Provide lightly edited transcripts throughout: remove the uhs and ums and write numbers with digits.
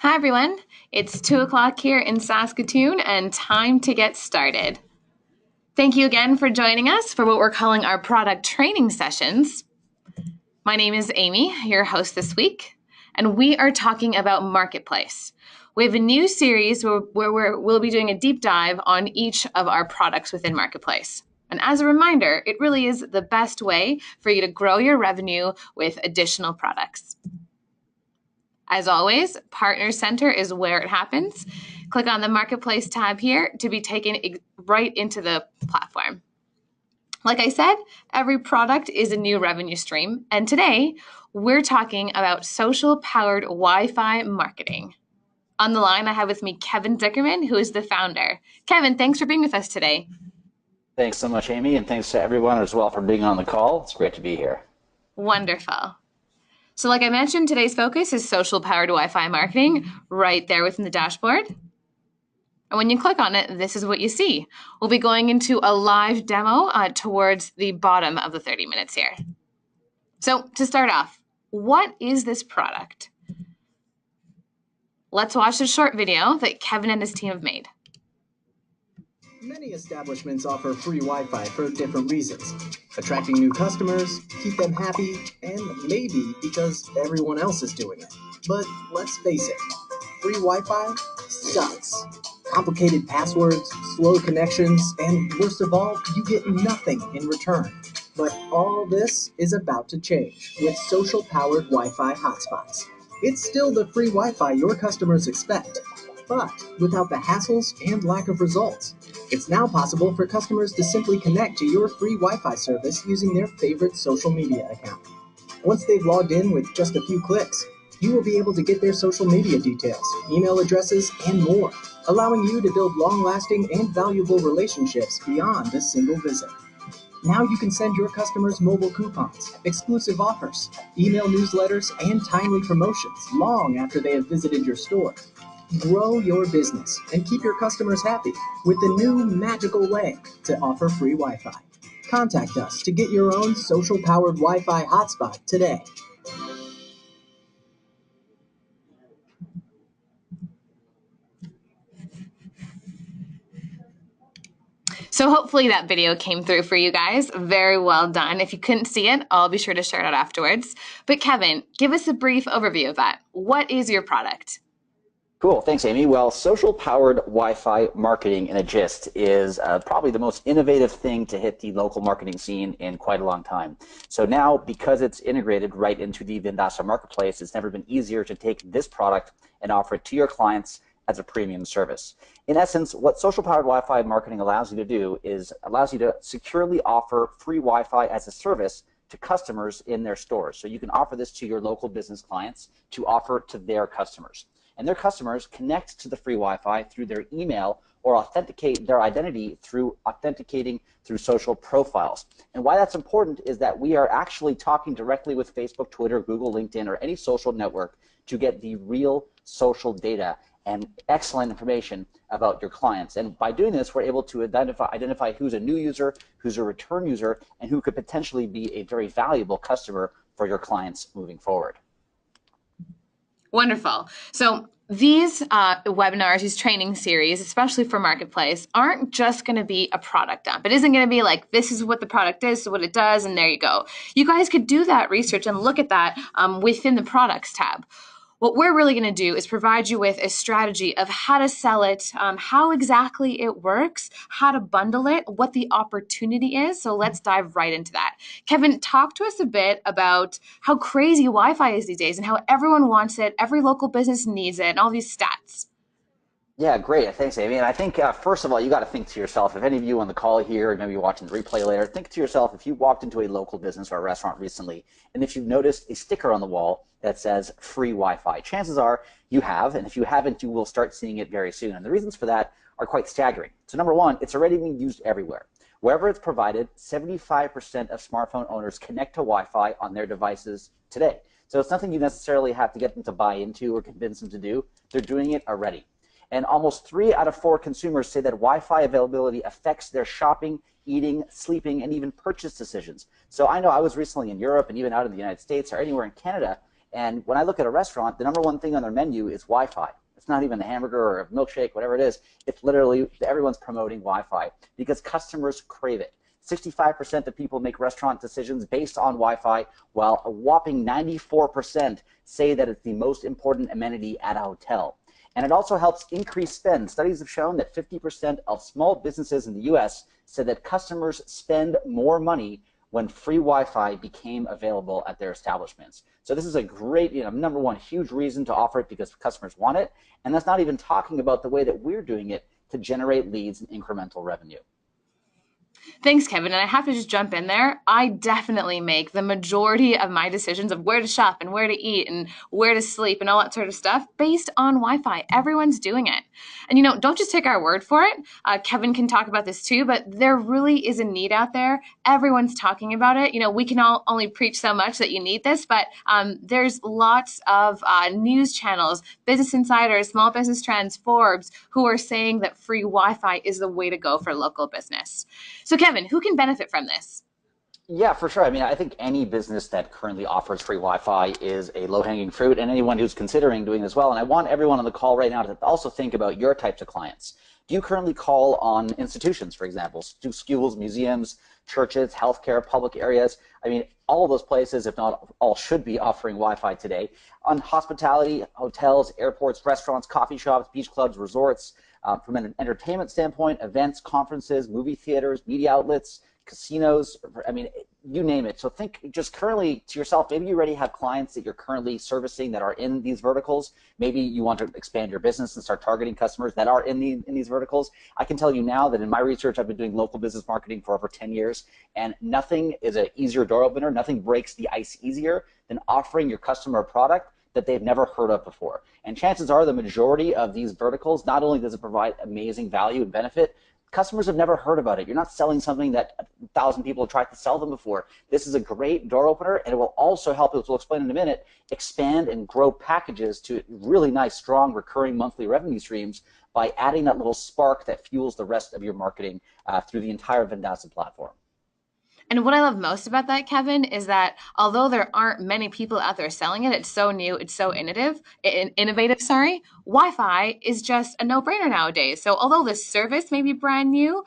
Hi everyone, it's 2 o'clock here in Saskatoon and time to get started. Thank you again for joining us for what we're calling our product training sessions. My name is Amy, your host this week, and we are talking about Marketplace. We have a new series where we'll be doing a deep dive on each of our products within Marketplace. And as a reminder, it really is the best way for you to grow your revenue with additional products. As always, Partner Center is where it happens. Click on the Marketplace tab here to be taken right into the platform. Like I said, every product is a new revenue stream, and today we're talking about social-powered Wi-Fi marketing. On the line, I have with me Kevin Dickerman, who is the founder. Kevin, thanks for being with us today. Thanks so much, Amy, and thanks to everyone as well for being on the call. It's great to be here. Wonderful. So like I mentioned, today's focus is social-powered Wi-Fi marketing right there within the dashboard. And when you click on it, this is what you see. We'll be going into a live demo towards the bottom of the 30 minutes here. So to start off, what is this product? Let's watch the short video that Kevin and his team have made. Many establishments offer free Wi-Fi for different reasons. Attracting new customers, keep them happy, and maybe because everyone else is doing it. But let's face it, free Wi-Fi sucks. Complicated passwords, slow connections, and worst of all, you get nothing in return. But all this is about to change with social-powered Wi-Fi hotspots. It's still the free Wi-Fi your customers expect, but without the hassles and lack of results. It's now possible for customers to simply connect to your free Wi-Fi service using their favorite social media account. Once they've logged in with just a few clicks, you will be able to get their social media details, email addresses, and more, allowing you to build long-lasting and valuable relationships beyond a single visit. Now you can send your customers mobile coupons, exclusive offers, email newsletters, and timely promotions long after they have visited your store. Grow your business and keep your customers happy with the new magical way to offer free Wi-Fi. Contact us to get your own social-powered Wi-Fi hotspot today. So hopefully that video came through for you guys. Very well done. If you couldn't see it, I'll be sure to share it out afterwards. But Kevin, give us a brief overview of that. What is your product? Cool. Thanks, Amy. Well, social-powered Wi-Fi marketing in a gist is probably the most innovative thing to hit the local marketing scene in quite a long time. So now, because it's integrated right into the Vendasa marketplace, it's never been easier to take this product and offer it to your clients as a premium service. In essence, what social-powered Wi-Fi marketing allows you to do is allows you to securely offer free Wi-Fi as a service to customers in their stores. So you can offer this to your local business clients to offer to their customers. And their customers connect to the free Wi-Fi through their email or authenticate their identity through authenticating through social profiles. And why that's important is that we are actually talking directly with Facebook, Twitter, Google, LinkedIn, or any social network to get the real social data and excellent information about your clients. And by doing this, we're able to identify who's a new user, who's a return user, and who could potentially be a very valuable customer for your clients moving forward. Wonderful. So these webinars, these training series, especially for Marketplace, aren't just going to be a product dump. It isn't going to be like, this is what the product is, so what it does, and there you go. You guys could do that research and look at that within the products tab. What we're really going to do is provide you with a strategy of how to sell it, how exactly it works, how to bundle it, what the opportunity is. So let's dive right into that. Kevin, talk to us a bit about how crazy Wi-Fi is these days and how everyone wants it, every local business needs it, and all these stats. Yeah, great. Thanks, Amy. And I think, first of all, you got to think to yourself, if any of you on the call here, maybe you're watching the replay later, think to yourself, if you walked into a local business or a restaurant recently, and if you've noticed a sticker on the wall that says free Wi-Fi, chances are you have, and if you haven't, you will start seeing it very soon. And the reasons for that are quite staggering. So number one, it's already being used everywhere. Wherever it's provided, 75% of smartphone owners connect to Wi-Fi on their devices today. So it's nothing you necessarily have to get them to buy into or convince them to do. They're doing it already. And almost 3 out of 4 consumers say that Wi-Fi availability affects their shopping, eating, sleeping, and even purchase decisions. So I know I was recently in Europe and even out in the United States or anywhere in Canada, And when I look at a restaurant, the number one thing on their menu is Wi-Fi. It's not even a hamburger or a milkshake, whatever it is. It's literally everyone's promoting Wi-Fi because customers crave it. 65% of people make restaurant decisions based on Wi-Fi, while a whopping 94% say that it's the most important amenity at a hotel. And it also helps increase spend. Studies have shown that 50% of small businesses in the US said that customers spend more money when free Wi-Fi became available at their establishments. So this is a great, number one, huge reason to offer it because customers want it. And that's not even talking about the way that we're doing it to generate leads and incremental revenue. Thanks, Kevin. And I have to just jump in there. I definitely make the majority of my decisions of where to shop and where to eat and where to sleep and all that sort of stuff based on Wi-Fi. Everyone's doing it. And, don't just take our word for it. Kevin can talk about this too, but there really is a need out there. Everyone's talking about it. We can all only preach so much that you need this, but there's lots of news channels, Business Insider, Small Business Trends, Forbes, who are saying that free Wi-Fi is the way to go for local business. So Kevin, who can benefit from this? Yeah, for sure. I think any business that currently offers free Wi-Fi is a low-hanging fruit, and anyone who's considering doing this well. And I want everyone on the call right now to also think about your types of clients. Do you currently call on institutions, for example, schools, museums, churches, healthcare, public areas? All of those places, if not all, should be offering Wi-Fi today. On hospitality, hotels, airports, restaurants, coffee shops, beach clubs, resorts. From an entertainment standpoint, events, conferences, movie theaters, media outlets, casinos, you name it. So think just currently to yourself, maybe you already have clients that you're currently servicing that are in these verticals. Maybe you want to expand your business and start targeting customers that are in these verticals. I can tell you now that in my research, I've been doing local business marketing for over 10 years, and nothing is an easier door opener, nothing breaks the ice easier than offering your customer a product that they've never heard of before. And chances are the majority of these verticals, not only does it provide amazing value and benefit, customers have never heard about it. You're not selling something that 1,000 people have tried to sell them before. This is a great door opener, and it will also help, as we'll explain in a minute, expand and grow packages to really nice, strong, recurring monthly revenue streams by adding that little spark that fuels the rest of your marketing through the entire Vendasta platform. And what I love most about that, Kevin, is that although there aren't many people out there selling it, it's so new, it's so innovative. Wi-Fi is just a no-brainer nowadays. So although the service may be brand new,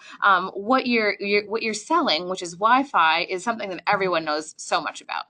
what you're selling, which is Wi-Fi, is something that everyone knows so much about.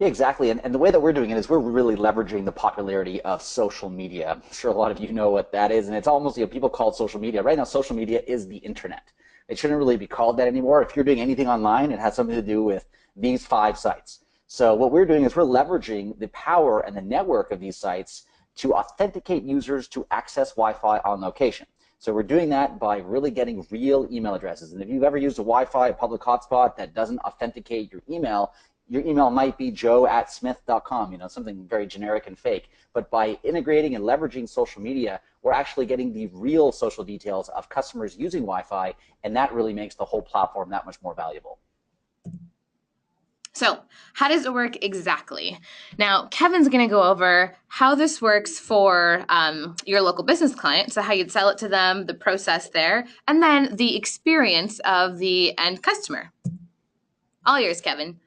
Yeah, exactly. And the way that we're doing it is we're really leveraging the popularity of social media. I'm sure a lot of you know what that is. And it's almost, people call it social media. Right now, social media is the internet. It shouldn't really be called that anymore. If you're doing anything online, it has something to do with these 5 sites. So what we're doing is we're leveraging the power and the network of these sites to authenticate users to access Wi-Fi on location. So we're doing that by really getting real email addresses. And if you've ever used a Wi-Fi, a public hotspot that doesn't authenticate your email might be joe@smith.com, something very generic and fake. But by integrating and leveraging social media, we're actually getting the real social details of customers using Wi-Fi, and that really makes the whole platform that much more valuable. So how does it work exactly? Now, Kevin's going to go over how this works for your local business client, so how you'd sell it to them, the process there, and then the experience of the end customer. All yours, Kevin.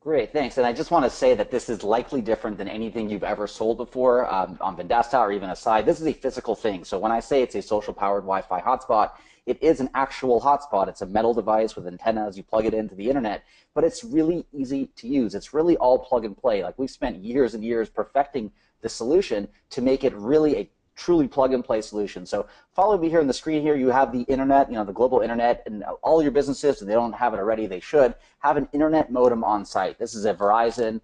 Great, thanks. And I just want to say that this is likely different than anything you've ever sold before on Vendasta or even aside. This is a physical thing. So when I say it's a social-powered Wi-Fi hotspot, it is an actual hotspot. It's a metal device with antennas. You plug it into the internet, but it's really easy to use. It's really all plug and play. Like, we've spent years and years perfecting the solution to make it really a truly plug-and-play solution. So follow me here on the screen here. You have the internet, the global internet, and all your businesses, if they don't have it already, they should have an internet modem on site. This is a Verizon,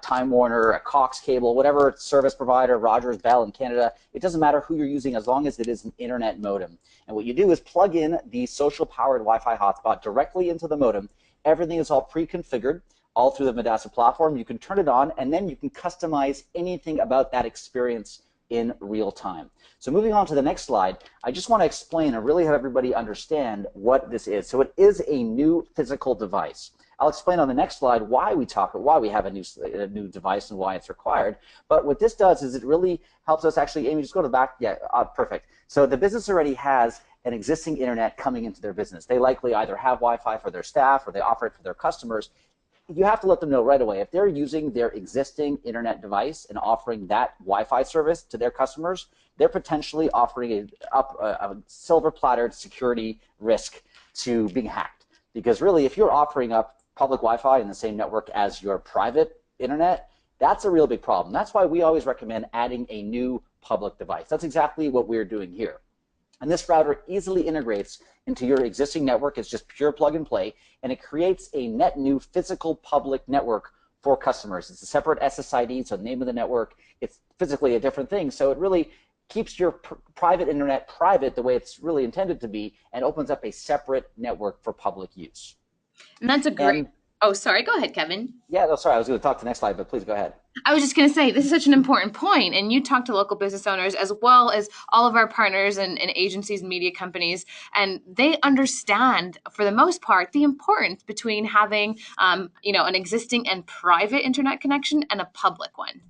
Time Warner, a Cox cable, whatever service provider, Rogers, Bell in Canada. It doesn't matter who you're using as long as it is an internet modem. And what you do is plug in the social-powered Wi-Fi hotspot directly into the modem. Everything is all pre-configured, all through the Vendasta platform. You can turn it on, and then you can customize anything about that experience in real time. So moving on to the next slide, I just want to explain and really have everybody understand what this is. So it is a new physical device. I'll explain on the next slide why we have a new device and why it's required. But what this does is it really helps us actually, Amy, just go to the back. Yeah, perfect. So the business already has an existing internet coming into their business. They likely either have Wi-Fi for their staff or they offer it for their customers. you have to let them know right away. If they're using their existing internet device and offering that Wi-Fi service to their customers, they're potentially offering a silver platter security risk to being hacked. Because really, if you're offering up public Wi-Fi in the same network as your private internet, that's a real big problem. That's why we always recommend adding a new public device. That's exactly what we're doing here. And this router easily integrates into your existing network. It's just pure plug and play, and it creates a net new physical public network for customers. It's a separate SSID, so the name of the network, it's physically a different thing. So it really keeps your private internet private the way it's really intended to be, and opens up a separate network for public use. And that's a great, oh, sorry, go ahead, Kevin. Yeah, no, sorry, I was going to talk to the next slide, but please go ahead. I was just going to say, this is such an important point, and you talk to local business owners as well as all of our partners and agencies and media companies, and they understand, for the most part, the importance between having, an existing and private internet connection and a public one.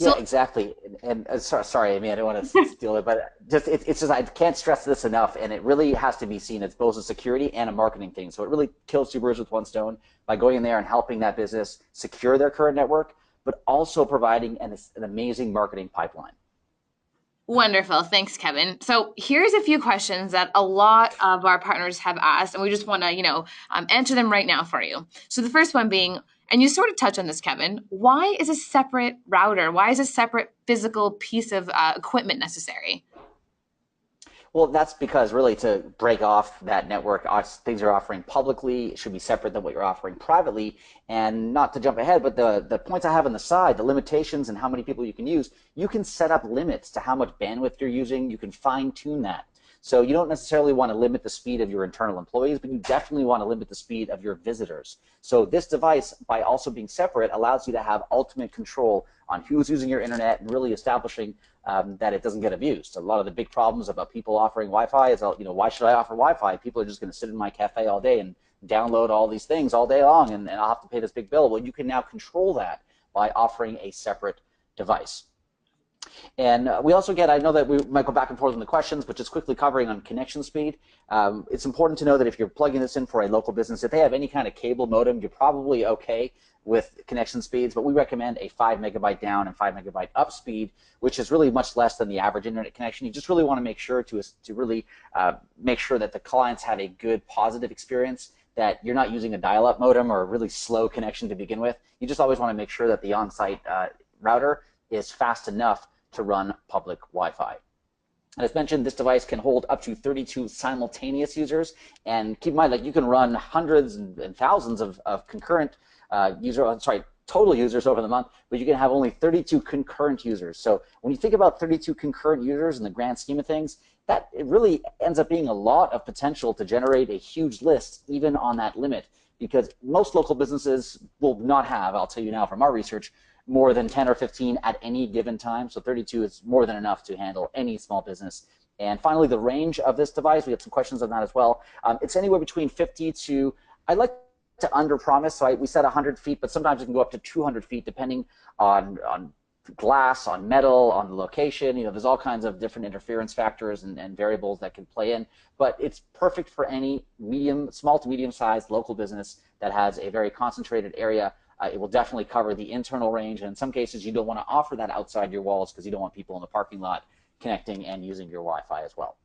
Yeah, exactly. And sorry, Amy, I don't want to steal it, but it's just I can't stress this enough, and it really has to be seen as both a security and a marketing thing. So it really kills two birds with one stone by going in there and helping that business secure their current network, but also providing an amazing marketing pipeline. Wonderful. Thanks, Kevin. So here's a few questions that a lot of our partners have asked, and we just want to, answer them right now for you. So the first one being, and you sort of touched on this, Kevin, why is a separate router? Why is a separate physical piece of equipment necessary? Well, that's because really to break off that network, things you're offering publicly should be separate than what you're offering privately. And not to jump ahead, but the points I have on the side, the limitations and how many people you can use, you can set up limits to how much bandwidth you're using. You can fine tune that. So you don't necessarily want to limit the speed of your internal employees, but you definitely want to limit the speed of your visitors. So this device, by also being separate, allows you to have ultimate control on who's using your internet and really establishing that it doesn't get abused. A lot of the big problems about people offering Wi-Fi is, why should I offer Wi-Fi? People are just going to sit in my cafe all day and download all these things all day long, and I'll have to pay this big bill. Well, you can now control that by offering a separate device. And we also get, I know that we might go back and forth on the questions, but just quickly covering on connection speed. It's important to know that if you're plugging this in for a local business, if they have any kind of cable modem, you're probably okay with connection speeds, but we recommend a 5 megabyte down and 5 megabyte up speed, which is really much less than the average internet connection. You just really want to make sure to really make sure that the clients have a good positive experience, that you're not using a dial-up modem or a really slow connection to begin with. You just always want to make sure that the on-site router is fast enough to run public Wi-Fi. And as mentioned, this device can hold up to 32 simultaneous users, and keep in mind, like, you can run hundreds and thousands of concurrent total users over the month, but you can have only 32 concurrent users. So when you think about 32 concurrent users in the grand scheme of things, that it really ends up being a lot of potential to generate a huge list even on that limit, because most local businesses will not have, I'll tell you now from our research, more than 10 or 15 at any given time. So 32 is more than enough to handle any small business. And finally, the range of this device, we have some questions on that as well. It's anywhere between 50 to, I'd like to under-promise, so we said 100 feet, but sometimes it can go up to 200 feet depending on glass, on metal, on the location. There's all kinds of different interference factors and variables that can play in, but it's perfect for any small to medium-sized local business that has a very concentrated area. It will definitely cover the internal range, and in some cases you don't want to offer that outside your walls because you don't want people in the parking lot connecting and using your Wi-Fi as well.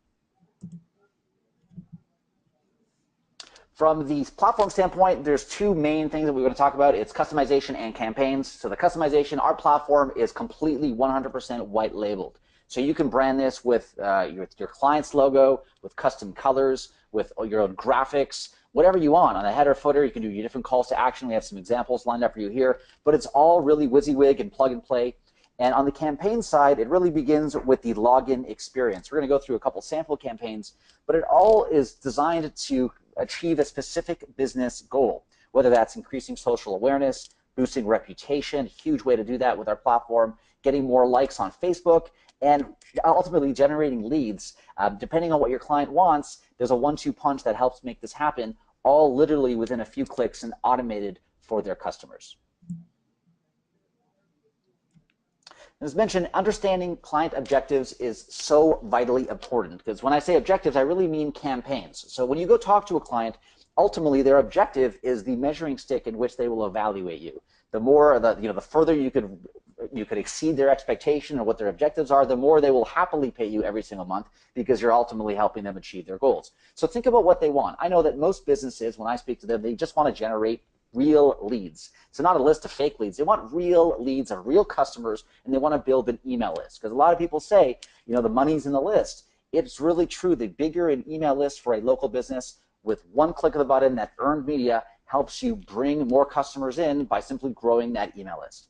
From the platform standpoint, there's two main things that we're going to talk about. It's customization and campaigns. So the customization, our platform is completely 100% white labeled. So you can brand this with your client's logo, with custom colors, with your own graphics, whatever you want. On the header, footer, you can do your different calls to action. We have some examples lined up for you here, but it's all really WYSIWYG and plug and play. And on the campaign side, it really begins with the login experience. We're going to go through a couple sample campaigns, but it all is designed to achieve a specific business goal, whether that's increasing social awareness, boosting reputation, huge way to do that with our platform, getting more likes on Facebook, and ultimately generating leads. Depending on what your client wants, there's a 1-2 punch that helps make this happen, all literally within a few clicks and automated for their customers. As mentioned, understanding client objectives is so vitally important, because when I say objectives, I really mean campaigns. So when you go talk to a client, ultimately their objective is the measuring stick in which they will evaluate you. The more, the further you could exceed their expectation or what their objectives are, the more they will happily pay you every single month because you're ultimately helping them achieve their goals. So think about what they want. I know that most businesses, when I speak to them, they just want to generate real leads. So not a list of fake leads. They want real leads of real customers, and they want to build an email list. Because a lot of people say, the money's in the list. It's really true. The bigger an email list for a local business, with one click of the button, that earned media helps you bring more customers in by simply growing that email list.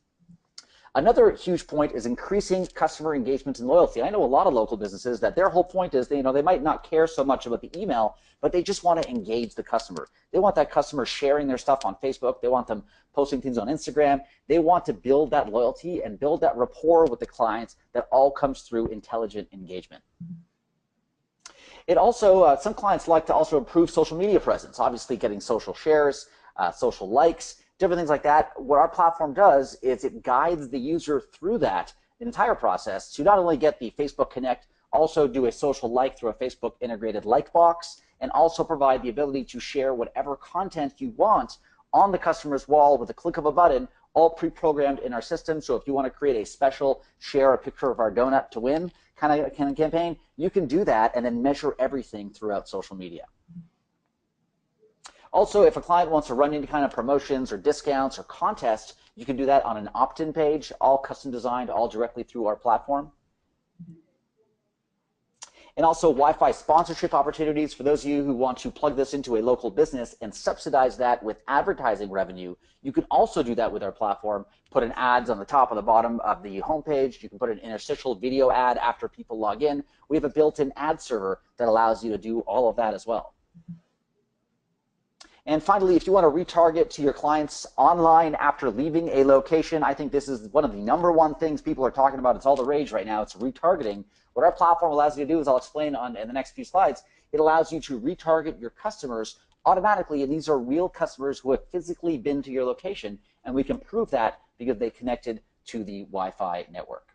Another huge point is increasing customer engagement and loyalty. I know a lot of local businesses that their whole point is they might not care so much about the email, but they just want to engage the customer. They want that customer sharing their stuff on Facebook. They want them posting things on Instagram. They want to build that loyalty and build that rapport with the clients that all comes through intelligent engagement. It also, some clients like to also improve social media presence, obviously getting social shares, social likes, different things like that. What our platform does is it guides the user through that entire process to not only get the Facebook Connect, also do a social like through a Facebook integrated like box, and also provide the ability to share whatever content you want on the customer's wall with a click of a button, all pre-programmed in our system. So if you want to create a special share a picture of our donut to win kind of campaign, you can do that and then measure everything throughout social media. Also, if a client wants to run any kind of promotions or discounts or contests, you can do that on an opt-in page, all custom designed, all directly through our platform. And also Wi-Fi sponsorship opportunities for those of you who want to plug this into a local business and subsidize that with advertising revenue. You can also do that with our platform. Put an ads on the top or the bottom of the homepage. You can put an interstitial video ad after people log in. We have a built-in ad server that allows you to do all of that as well. And finally, if you want to retarget to your clients online after leaving a location, I think this is one of the #1 things people are talking about. It's all the rage right now. It's retargeting. What our platform allows you to do is, I'll explain in the next few slides, it allows you to retarget your customers automatically, and these are real customers who have physically been to your location, and we can prove that because they connected to the Wi-Fi network.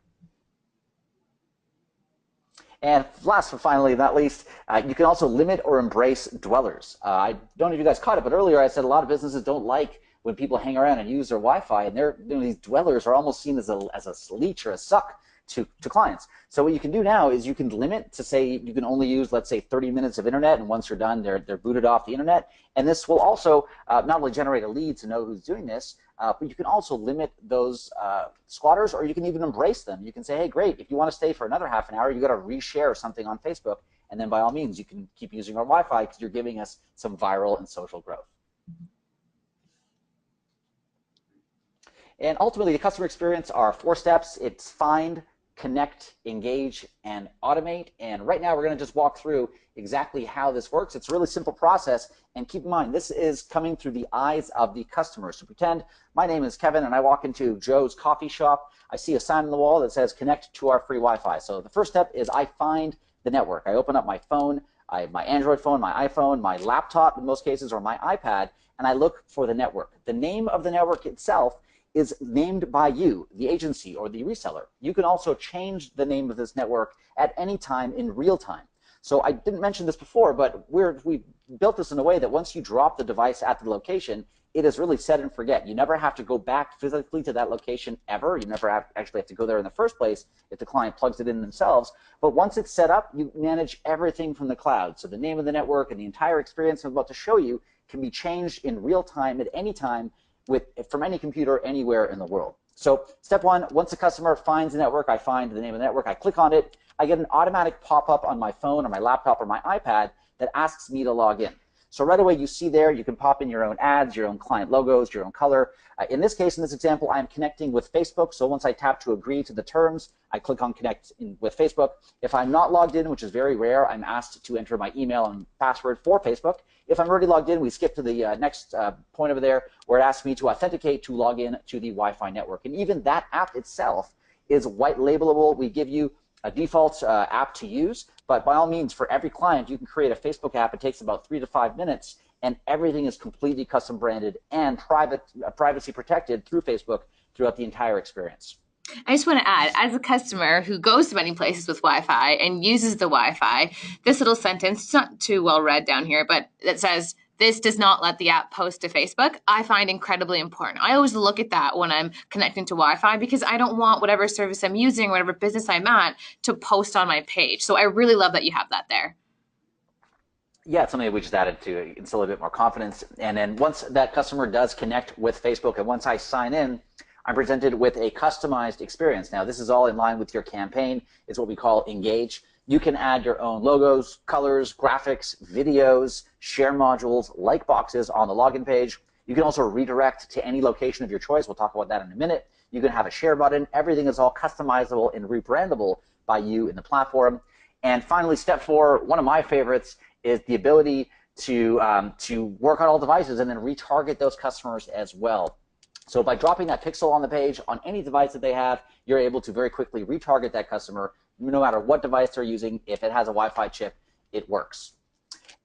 And last but finally not least, you can also limit or embrace dwellers. I don't know if you guys caught it, but earlier I said a lot of businesses don't like when people hang around and use their Wi-Fi, and these dwellers are almost seen as a leech or a suck to clients. So what you can do now is you can limit to say you can only use, let's say, 30 minutes of internet, and once you're done, they're booted off the internet. And this will also not only generate a lead to know who's doing this, but you can also limit those squatters, or you can even embrace them. You can say, hey, great, if you want to stay for another half an hour, you got to reshare something on Facebook, and then by all means, you can keep using our Wi-Fi because you're giving us some viral and social growth. And ultimately, the customer experience are 4 steps. It's find, connect, engage, and automate. And right now, we're going to just walk through exactly how this works. It's a really simple process. And keep in mind, this is coming through the eyes of the customer. So pretend my name is Kevin, and I walk into Joe's coffee shop. I see a sign on the wall that says connect to our free Wi-Fi. So the first step is I find the network. I open up my phone, my Android phone, my iPhone, my laptop in most cases, or my iPad, and I look for the network. The name of the network itself is named by you, the agency or the reseller. You can also change the name of this network at any time in real time. So I didn't mention this before, but we built this in a way that once you drop the device at the location, it is really set and forget. You never have to go back physically to that location ever. You never actually have to go there in the first place if the client plugs it in themselves. But once it's set up, you manage everything from the cloud. So the name of the network and the entire experience I'm about to show you can be changed in real time at any time from any computer anywhere in the world. So step 1, once the customer finds the network, I find the name of the network, I click on it, I get an automatic pop-up on my phone or my laptop or my iPad that asks me to log in. So right away you see there, you can pop in your own ads, your own client logos, your own color. In this case, in this example, I'm connecting with Facebook. So once I tap to agree to the terms, I click on connect with Facebook. If I'm not logged in, which is very rare, I'm asked to enter my email and password for Facebook. If I'm already logged in, we skip to the next point over there where it asks me to authenticate to log in to the Wi-Fi network. And even that app itself is white labelable. We give you a default app to use, but by all means, for every client, you can create a Facebook app. It takes about 3 to 5 minutes, and everything is completely custom branded and privacy protected through Facebook throughout the entire experience. I just want to add, as a customer who goes to many places with Wi-Fi and uses the Wi-Fi, this little sentence, it's not too well read down here, but it says, This does not let the app post to Facebook. I find incredibly important. I always look at that when I'm connecting to Wi-Fi because I don't want whatever service I'm using, whatever business I'm at, to post on my page. So I really love that you have that there. Yeah, it's something we just added to instill a bit more confidence. And then once that customer does connect with Facebook and once I sign in, I'm presented with a customized experience. Now, this is all in line with your campaign. It's what we call Engage. You can add your own logos, colors, graphics, videos, share modules, like boxes on the login page. You can also redirect to any location of your choice. We'll talk about that in a minute. You can have a share button. Everything is all customizable and rebrandable by you in the platform. And finally, step 4, one of my favorites, is the ability to work on all devices and then retarget those customers as well. So by dropping that pixel on the page on any device that they have, you're able to very quickly retarget that customer no matter what device they're using. If it has a Wi-Fi chip, it works.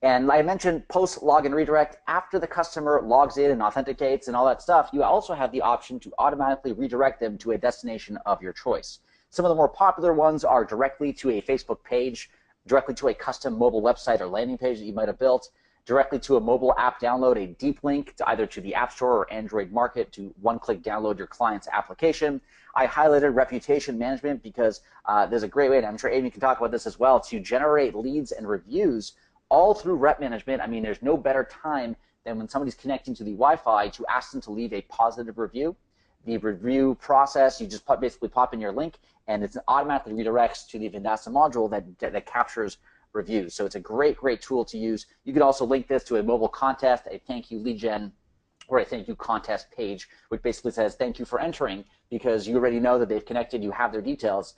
And like I mentioned, post login redirect, after the customer logs in and authenticates and all that stuff, you also have the option to automatically redirect them to a destination of your choice. Some of the more popular ones are directly to a Facebook page, directly to a custom mobile website or landing page that you might have built, directly to a mobile app download, a deep link to either to the App Store or Android Market to one-click download your client's application. I highlighted reputation management because there's a great way, and I'm sure Amy can talk about this as well, to generate leads and reviews all through rep management. I mean, there's no better time than when somebody's connecting to the Wi-Fi to ask them to leave a positive review. The review process, you just basically pop in your link, and it automatically redirects to the Vendasta module that captures reviews. So it's a great, great tool to use. You can also link this to a mobile contest, a thank you lead gen, or a thank you contest page, which basically says thank you for entering, because you already know that they've connected, you have their details.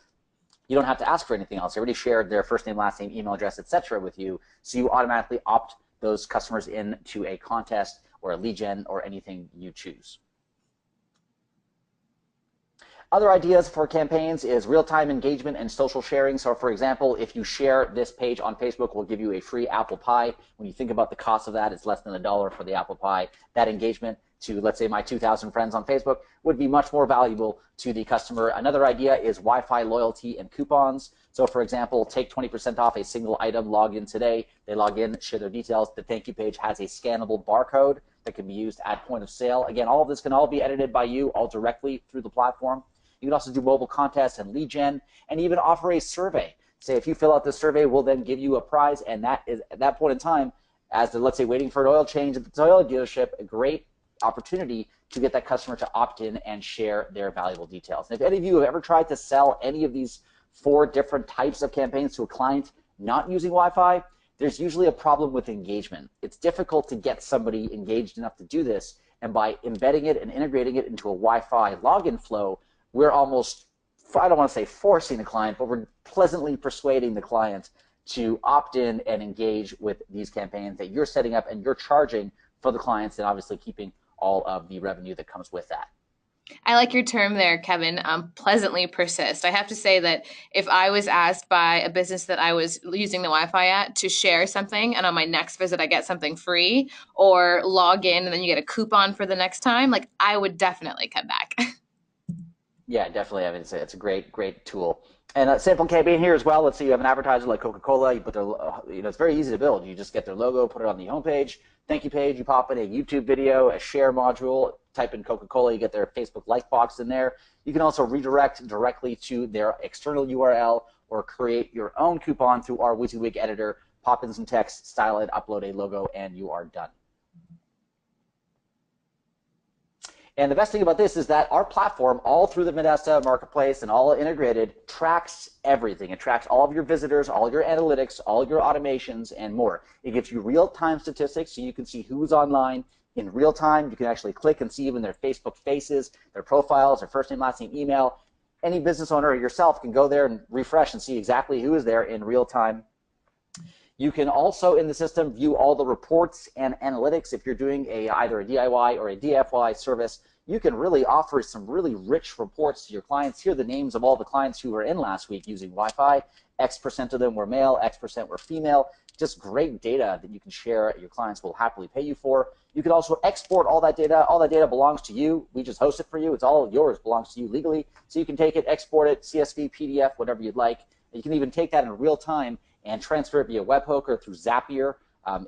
You don't have to ask for anything else. They already shared their first name, last name, email address, etc. with you, so you automatically opt those customers into a contest or a lead gen or anything you choose. Other ideas for campaigns is real-time engagement and social sharing. So for example, if you share this page on Facebook, we'll give you a free apple pie. When you think about the cost of that, it's less than $1 for the apple pie. That engagement to, let's say, my 2,000 friends on Facebook would be much more valuable to the customer. Another idea is Wi-Fi loyalty and coupons. So for example, take 20% off a single item, log in today. They log in, share their details. The thank you page has a scannable barcode that can be used at point of sale. Again, all of this can all be edited by you, all directly through the platform. You can also do mobile contests and lead gen, and even offer a survey. Say if you fill out this survey, we'll then give you a prize, and that is at that point in time, as the, let's say, waiting for an oil change at the Toyota dealership, a great opportunity to get that customer to opt in and share their valuable details. And if any of you have ever tried to sell any of these 4 different types of campaigns to a client not using Wi-Fi, there's usually a problem with engagement. It's difficult to get somebody engaged enough to do this, and by embedding it and integrating it into a Wi-Fi login flow, we're almost, I don't want to say forcing the client, but we're pleasantly persuading the client to opt in and engage with these campaigns that you're setting up and you're charging for the clients, and obviously keeping all of the revenue that comes with that. I like your term there, Kevin, pleasantly persist. I have to say that if I was asked by a business that I was using the Wi-Fi at to share something, and on my next visit I get something free, or log in and then you get a coupon for the next time, like I would definitely come back. Yeah, definitely. I mean, it's a great, great tool. And a sample campaign here as well. Let's say you have an advertiser like Coca-Cola. You put their, it's very easy to build. You just get their logo, put it on the homepage, thank you page. You pop in a YouTube video, a share module. Type in Coca-Cola, you get their Facebook like box in there. You can also redirect directly to their external URL or create your own coupon through our WYSIWYG editor. Pop in some text, style it, upload a logo, and you are done. And the best thing about this is that our platform, all through the Vendasta marketplace and all integrated, tracks everything. It tracks all of your visitors, all your analytics, all your automations, and more. It gives you real-time statistics so you can see who's online in real time. You can actually click and see even their Facebook faces, their profiles, their first name, last name, email. Any business owner or yourself can go there and refresh and see exactly who is there in real time. You can also, in the system, view all the reports and analytics. If you're doing either a DIY or a DFY service, you can really offer some really rich reports to your clients. Here are the names of all the clients who were in last week using Wi-Fi. X% of them were male, X% were female. Just great data that you can share. Your clients will happily pay you for. You can also export all that data. All that data belongs to you. We just host it for you. It's all yours, belongs to you legally. So you can take it, export it, CSV, PDF, whatever you'd like. You can even take that in real time and transfer it via webhook or through Zapier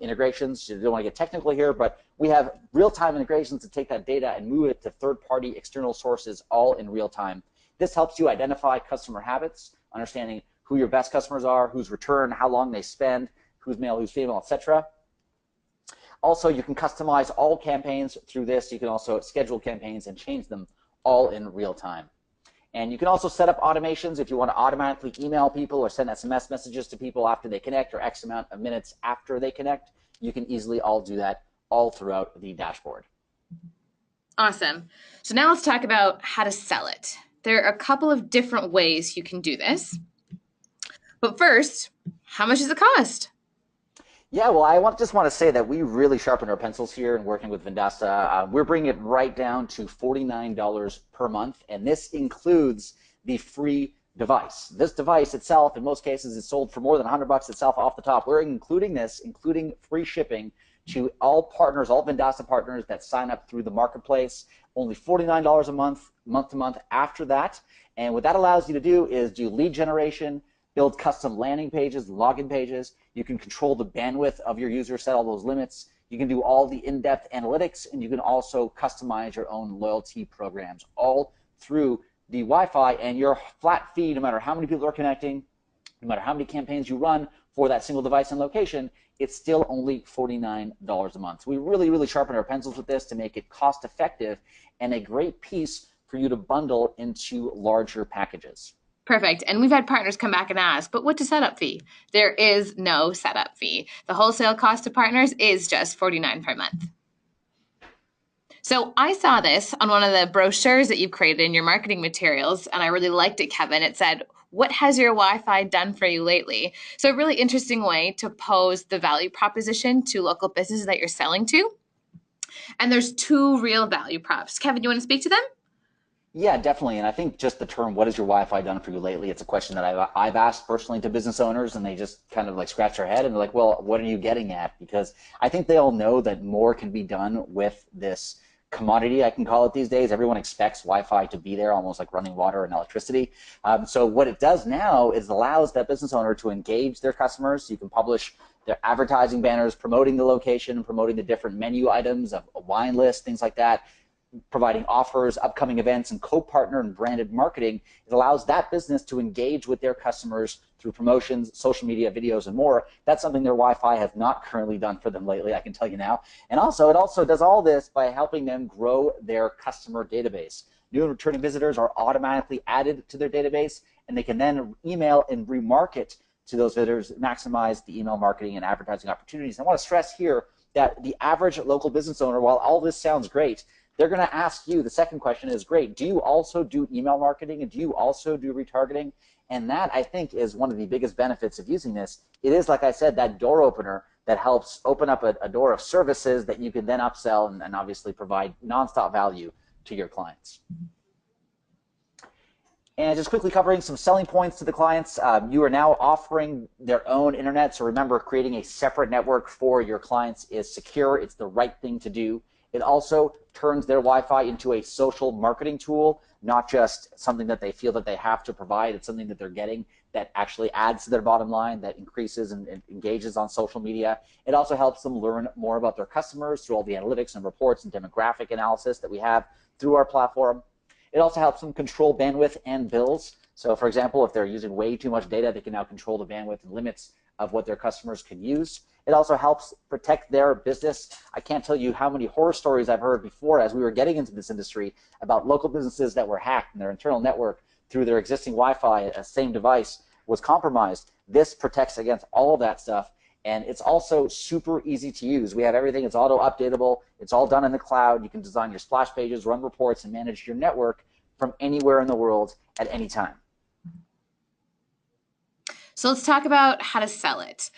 integrations. You don't want to get technical here, but we have real-time integrations to take that data and move it to third-party external sources all in real time. This helps you identify customer habits, understanding who your best customers are, who's return, how long they spend, who's male, who's female, etc. Also, you can customize all campaigns through this. You can also schedule campaigns and change them all in real time. And you can also set up automations if you want to automatically email people or send SMS messages to people after they connect or X amount of minutes after they connect. You can easily all do that all throughout the dashboard. Awesome. So now let's talk about how to sell it. There are a couple of different ways you can do this. But first, how much does it cost? Yeah, well, I just want to say that we really sharpened our pencils here in working with Vendasta. We're bringing it right down to $49 per month, and this includes the free device. This device itself, in most cases, is sold for more than $100 itself off the top. We're including this, including free shipping to all partners, all Vendasta partners that sign up through the marketplace. Only $49 a month, month to month after that. And what that allows you to do is do lead generation, build custom landing pages, login pages. You can control the bandwidth of your users, set all those limits. You can do all the in-depth analytics, and you can also customize your own loyalty programs all through the Wi-Fi, and your flat fee, no matter how many people are connecting, no matter how many campaigns you run for that single device and location, it's still only $49 a month. So we really sharpened our pencils with this to make it cost effective and a great piece for you to bundle into larger packages. Perfect. And we've had partners come back and ask, but what's a setup fee? There is no setup fee. The wholesale cost to partners is just $49 per month. So I saw this on one of the brochures that you've created in your marketing materials, and I really liked it, Kevin. It said, what has your Wi-Fi done for you lately? So a really interesting way to pose the value proposition to local businesses that you're selling to. And there's two real value props. Kevin, you want to speak to them? Yeah, definitely. And I think just the term, what has your Wi-Fi done for you lately? It's a question that I've asked personally to business owners, and they just kind of like scratch their head and they're like, well, what are you getting at? Because I think they all know that more can be done with this commodity, I can call it these days. Everyone expects Wi-Fi to be there, almost like running water and electricity. So what it does now is allows that business owner to engage their customers. You can publish their advertising banners promoting the location, promoting the different menu items, a wine list, things like that, providing offers, upcoming events, and co-partner and branded marketing. It allows that business to engage with their customers through promotions, social media, videos, and more. That's something their Wi-Fi has not currently done for them lately, I can tell you now. And also, it also does all this by helping them grow their customer database. New and returning visitors are automatically added to their database, and they can then email and remarket to those visitors, maximize the email marketing and advertising opportunities. I want to stress here that the average local business owner, while all this sounds great, they're going to ask you, the second question is, great, do you also do email marketing, and do you also do retargeting? And that, I think, is one of the biggest benefits of using this. It is, like I said, that door opener that helps open up a door of services that you can then upsell and obviously provide nonstop value to your clients. And just quickly covering some selling points to the clients. You are now offering their own internet. So remember, creating a separate network for your clients is secure. It's the right thing to do. It also turns their Wi-Fi into a social marketing tool, not just something that they feel that they have to provide. It's something that they're getting that actually adds to their bottom line, that increases and engages on social media. It also helps them learn more about their customers through all the analytics and reports and demographic analysis that we have through our platform. It also helps them control bandwidth and bills. So, for example, if they're using way too much data, they can now control the bandwidth and limits of what their customers can use. It also helps protect their business. I can't tell you how many horror stories I've heard before as we were getting into this industry about local businesses that were hacked and their internal network through their existing Wi-Fi, a same device, was compromised. This protects against all of that stuff. And it's also super easy to use. We have everything. It's auto-updatable. It's all done in the cloud. You can design your splash pages, run reports, and manage your network from anywhere in the world at any time. So let's talk about how to sell it.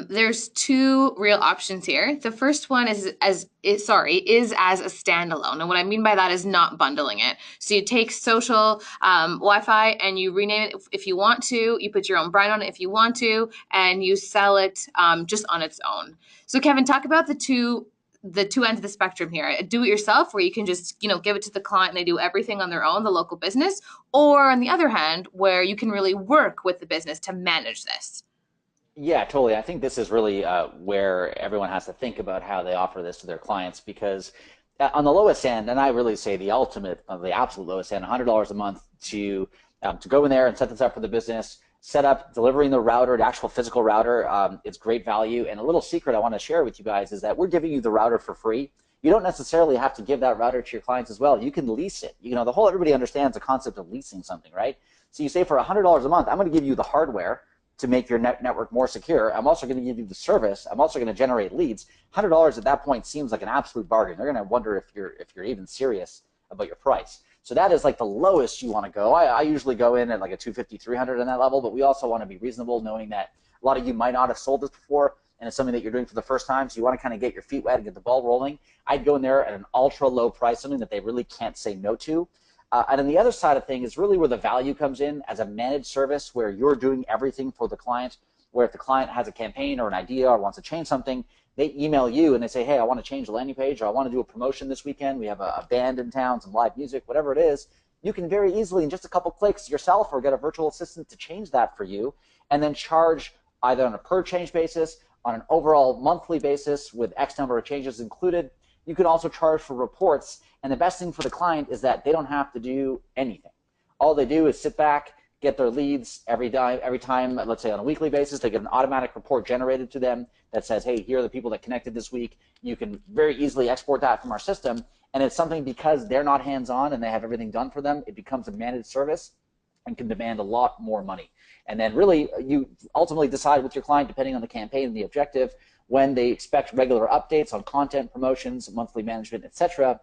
There's two real options here. The first one is as a standalone. And what I mean by that is not bundling it. So you take social Wi-Fi and you rename it if you want to. You put your own brand on it if you want to, and you sell it just on its own. So Kevin, talk about the two ends of the spectrum here. Do it yourself, where you can just give it to the client and they do everything on their own, the local business, or on the other hand, where you can really work with the business to manage this. Yeah, totally. I think this is really where everyone has to think about how they offer this to their clients because on the lowest end, and I really say the ultimate, the absolute lowest end, $100 a month to go in there and set this up for the business, set up delivering the router, the actual physical router. It's great value. And a little secret I want to share with you guys is that we're giving you the router for free. You don't necessarily have to give that router to your clients as well. You can lease it. You know, everybody understands the concept of leasing something, right? So you say for $100 a month, I'm going to give you the hardware to make your network more secure. I'm also going to give you the service. I'm also going to generate leads. $100 at that point seems like an absolute bargain. They're going to wonder if you're even serious about your price. So that is like the lowest you want to go. I usually go in at like a 250, 300 on that level, but we also want to be reasonable, knowing that a lot of you might not have sold this before, and it's something that you're doing for the first time, so you want to kind of get your feet wet and get the ball rolling. I'd go in there at an ultra low price, something that they really can't say no to. And then the other side of things is really where the value comes in as a managed service where you're doing everything for the client, where if the client has a campaign or an idea or wants to change something, they email you and they say, hey, I want to change the landing page, or I want to do a promotion this weekend. We have a band in town, some live music, whatever it is. You can very easily, in just a couple clicks yourself, or get a virtual assistant to change that for you, and then charge either on a per change basis, on an overall monthly basis with X number of changes included. You can also charge for reports. And the best thing for the client is that they don't have to do anything. All they do is sit back, get their leads every time, let's say on a weekly basis, they get an automatic report generated to them that says, hey, here are the people that connected this week. You can very easily export that from our system. And it's something, because they're not hands-on and they have everything done for them, it becomes a managed service and can demand a lot more money. And then really you ultimately decide with your client, depending on the campaign and the objective, when they expect regular updates on content, promotions, monthly management, etc.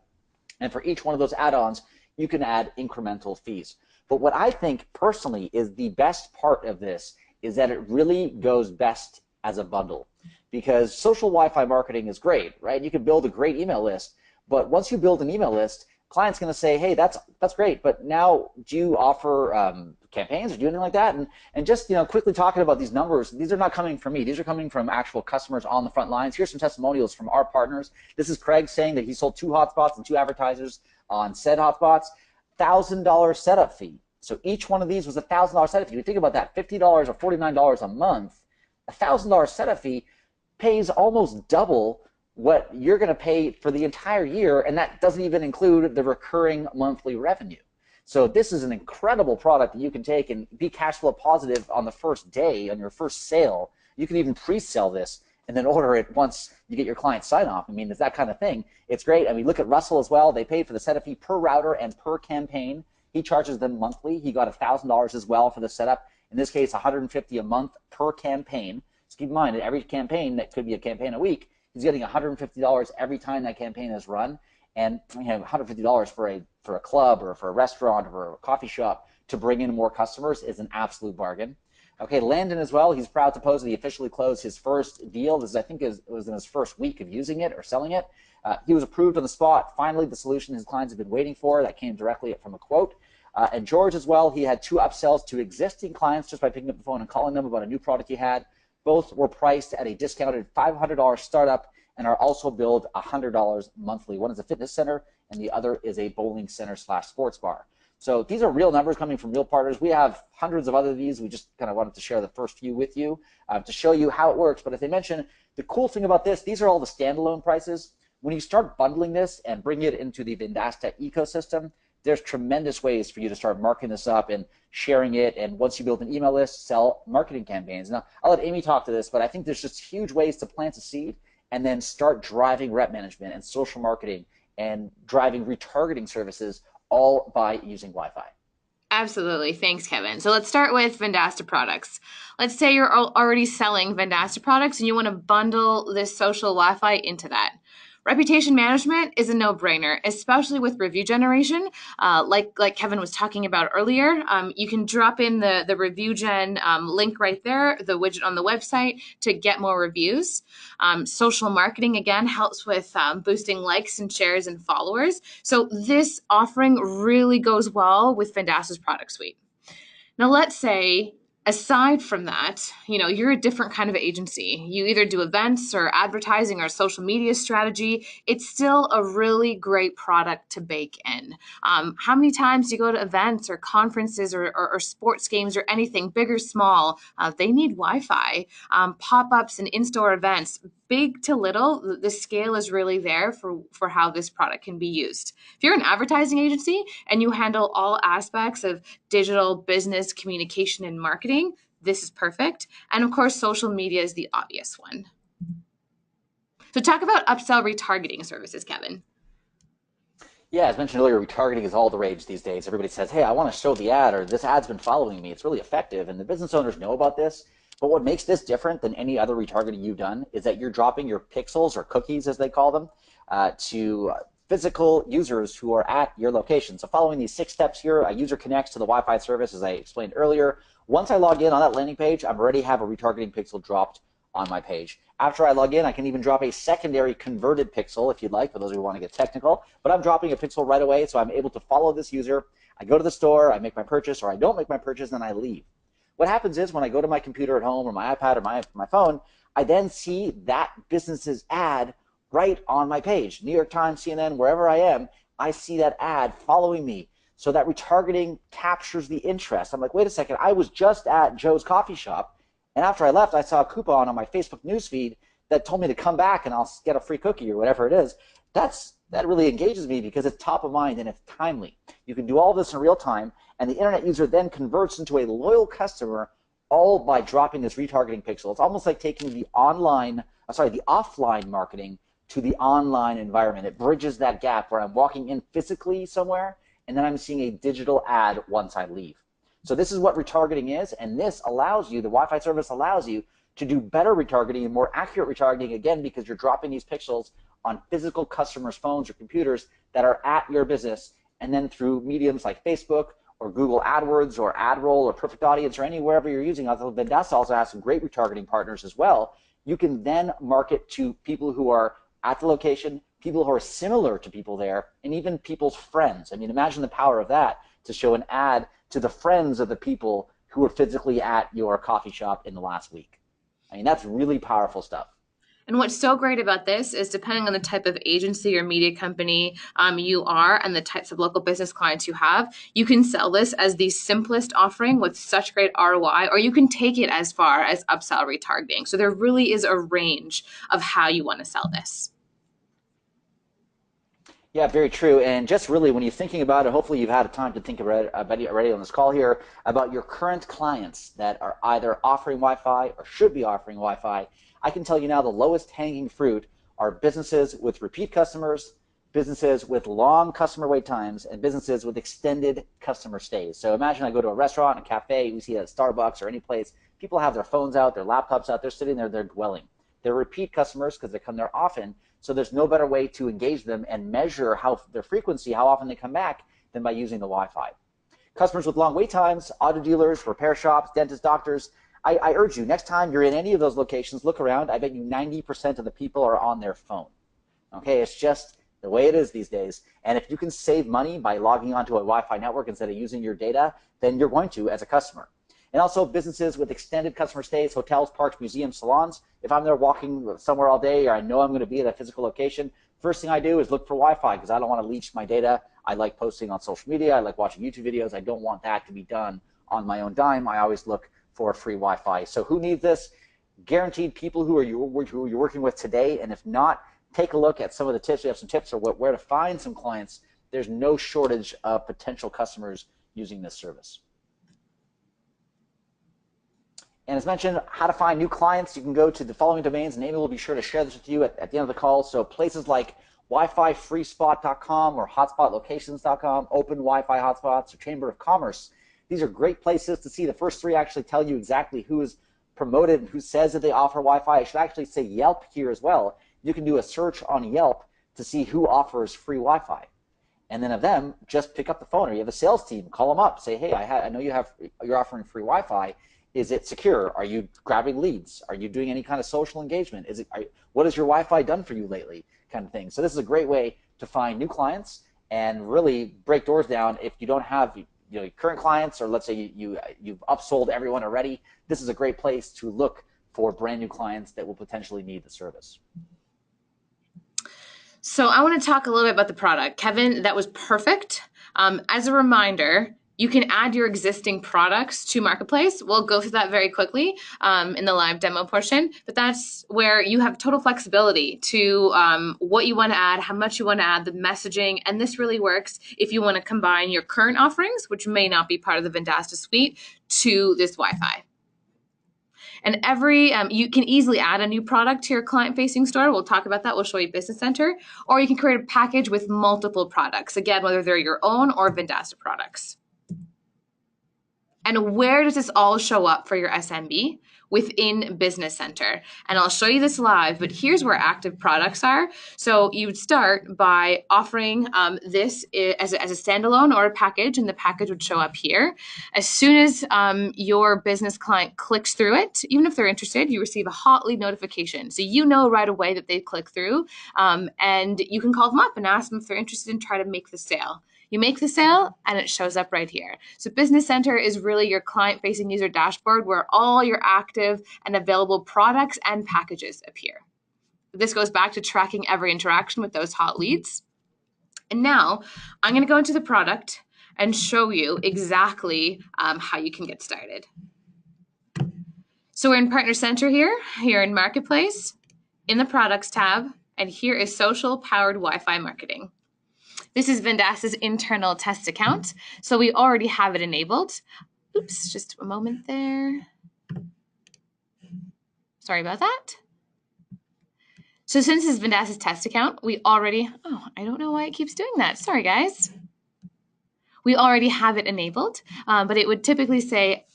And for each one of those add-ons, you can add incremental fees. But what I think personally is the best part of this is that it really goes best as a bundle, because social Wi-Fi marketing is great, right? You can build a great email list, but once you build an email list, client's going to say, hey, that's great, but now do you offer campaigns or do anything like that? And just, quickly talking about these numbers, these are not coming from me. These are coming from actual customers on the front lines. Here's some testimonials from our partners. This is Craig saying that he sold 2 hotspots and 2 advertisers on said hotspots. $1,000 setup fee. So each one of these was a $1,000 setup fee. You think about that, $50 or $49 a month. A $1,000 setup fee pays almost double what you're going to pay for the entire year, and that doesn't even include the recurring monthly revenue. So this is an incredible product that you can take and be cash flow positive on the first day, on your first sale. You can even pre-sell this and then order it once you get your client sign off. I mean, it's that kind of thing. It's great. I mean, look at Russell as well. They paid for the setup fee per router and per campaign. He charges them monthly. He got $1,000 as well for the setup. In this case, $150 a month per campaign. So keep in mind that every campaign, that could be a campaign a week, he's getting $150 every time that campaign is run. And $150 for a club or for a restaurant or for a coffee shop to bring in more customers is an absolute bargain. Okay, Landon as well, he's proud to post that he officially closed his first deal. This, I think, was in his first week of using it or selling it. He was approved on the spot. Finally, the solution his clients have been waiting for. That came directly from a quote. And George as well, he had 2 upsells to existing clients just by picking up the phone and calling them about a new product he had. Both were priced at a discounted $500 startup and are also billed $100 monthly. One is a fitness center, and the other is a bowling center / sports bar. So these are real numbers coming from real partners. We have hundreds of other of these. We just kind of wanted to share the first few with you to show you how it works. But as I mentioned, the cool thing about this, these are all the standalone prices. When you start bundling this and bring it into the Vendasta ecosystem, there's tremendous ways for you to start marking this up and sharing it. And once you build an email list, sell marketing campaigns. Now, I'll let Amy talk to this, but I think there's just huge ways to plant a seed and then start driving rep management and social marketing and driving retargeting services all by using Wi-Fi. Absolutely. Thanks, Kevin. So let's start with Vendasta products. Let's say you're already selling Vendasta products and you want to bundle this social Wi-Fi into that. Reputation management is a no-brainer, especially with review generation. Like Kevin was talking about earlier, you can drop in the review gen link right there, the widget on the website, to get more reviews. Social marketing, again, helps with boosting likes and shares and followers. So this offering really goes well with Vendasta's product suite. Now, let's say Aside from that, you're a different kind of agency. You either do events or advertising or social media strategy. It's still a really great product to bake in. How many times do you go to events or conferences or sports games or anything, big or small? They need Wi-Fi. Pop-ups and in-store events, big to little, the scale is really there for how this product can be used. If you're an advertising agency and you handle all aspects of digital business communication and marketing, this is perfect. And of course, social media is the obvious one. So talk about upsell retargeting services, Kevin. Yeah, as mentioned earlier, retargeting is all the rage these days. Everybody says, hey, I want to show the ad, or this ad's been following me. It's really effective. And the business owners know about this. But what makes this different than any other retargeting you've done is that you're dropping your pixels, or cookies as they call them, to physical users who are at your location. So following these 6 steps here, a user connects to the Wi-Fi service, as I explained earlier. Once I log in on that landing page, I already have a retargeting pixel dropped on my page. After I log in, I can even drop a secondary converted pixel if you'd like, for those who want to get technical, but I'm dropping a pixel right away, so I'm able to follow this user. I go to the store, I make my purchase, or I don't make my purchase, and I leave. What happens is when I go to my computer at home or my iPad or my phone, I then see that business's ad right on my page. New York Times, CNN, wherever I am, I see that ad following me. So that retargeting captures the interest. I'm like, wait a second, I was just at Joe's coffee shop, and after I left, I saw a coupon on my Facebook newsfeed that told me to come back and I'll get a free cookie or whatever it is. That really engages me because it's top of mind and it's timely. You can do all this in real time, and the internet user then converts into a loyal customer, all by dropping this retargeting pixel. It's almost like taking the offline marketing to the online environment. It bridges that gap where I'm walking in physically somewhere and then I'm seeing a digital ad once I leave. So this is what retargeting is, and this allows you, the Wi-Fi service allows you to do better retargeting and more accurate retargeting, again, because you're dropping these pixels on physical customers' phones or computers that are at your business, and then through mediums like Facebook or Google AdWords or AdRoll or Perfect Audience or anywhere you're using, although Vendasta also has some great retargeting partners as well. You can then market to people who are at the location, people who are similar to people there, and even people's friends. I mean, imagine the power of that, to show an ad to the friends of the people who were physically at your coffee shop in the last week. I mean, that's really powerful stuff. And what's so great about this is, depending on the type of agency or media company you are and the types of local business clients you have, you can sell this as the simplest offering with such great ROI, or you can take it as far as upsell retargeting. So there really is a range of how you want to sell this. Yeah, very true. And just really, when you're thinking about it, hopefully you've had time to think about it already on this call here, about your current clients that are either offering Wi-Fi or should be offering Wi-Fi. I can tell you now the lowest hanging fruit are businesses with repeat customers, businesses with long customer wait times, and businesses with extended customer stays. So imagine I go to a restaurant, a cafe, we see at Starbucks or any place, people have their phones out, their laptops out, they're sitting there, they're dwelling. They're repeat customers because they come there often, so there's no better way to engage them and measure their frequency, how often they come back, than by using the Wi-Fi. Customers with long wait times, auto dealers, repair shops, dentists, doctors, I urge you, next time you're in any of those locations, look around. I bet you 90% of the people are on their phone. Okay, it's just the way it is these days. And if you can save money by logging onto a Wi-Fi network instead of using your data, then you're going to as a customer. And also businesses with extended customer stays, hotels, parks, museums, salons. If I'm there walking somewhere all day, or I know I'm going to be at a physical location, first thing I do is look for Wi-Fi, because I don't want to leech my data. I like posting on social media. I like watching YouTube videos. I don't want that to be done on my own dime. I always look for free Wi-Fi. So who needs this? Guaranteed people who you're working with today. And if not, take a look at some of the tips. We have some tips for where to find some clients. There's no shortage of potential customers using this service. And as mentioned, how to find new clients, you can go to the following domains, and Amy will be sure to share this with you at the end of the call. So places like WiFiFreeSpot.com or HotspotLocations.com, Open Wi-Fi Hotspots, or Chamber of Commerce. These are great places to see. The first three actually tell you exactly who is promoted and who says that they offer Wi-Fi. I should actually say Yelp here as well. You can do a search on Yelp to see who offers free Wi-Fi. And then of them, just pick up the phone, or you have a sales team, call them up, say, hey, I know you're offering free Wi-Fi. Is it secure? Are you grabbing leads? Are you doing any kind of social engagement? What has your Wi-Fi done for you lately? Kind of thing. So this is a great way to find new clients and really break doors down if you don't have your current clients, or let's say you've upsold everyone already, this is a great place to look for brand new clients that will potentially need the service. So I want to talk a little bit about the product. Kevin, that was perfect. As a reminder, you can add your existing products to Marketplace. We'll go through that very quickly in the live demo portion, but that's where you have total flexibility to what you want to add, how much you want to add, the messaging, and this really works if you want to combine your current offerings, which may not be part of the Vendasta suite, to this Wi-Fi. And you can easily add a new product to your client-facing store. We'll talk about that. We'll show you Business Center. Or you can create a package with multiple products, again, whether they're your own or Vendasta products. And where does this all show up for your SMB? Within Business Center. And I'll show you this live, but here's where active products are. So you would start by offering this as a standalone or a package, and the package would show up here. As soon as your business client clicks through it, even if they're interested, you receive a hot lead notification. So you know right away that they click through, and you can call them up and ask them if they're interested and try to make the sale. You make the sale and it shows up right here. So Business Center is really your client-facing user dashboard where all your active and available products and packages appear. This goes back to tracking every interaction with those hot leads. And now I'm going to go into the product and show you exactly how you can get started. So we're in Partner Center here in Marketplace, in the Products tab, and here is Social Powered Wi-Fi Marketing. This is Vendasta's internal test account, so we already have it enabled. Oops, just a moment there. Sorry about that. So since this is Vendasta's test account, I don't know why it keeps doing that. Sorry, guys. We already have it enabled, but it would typically say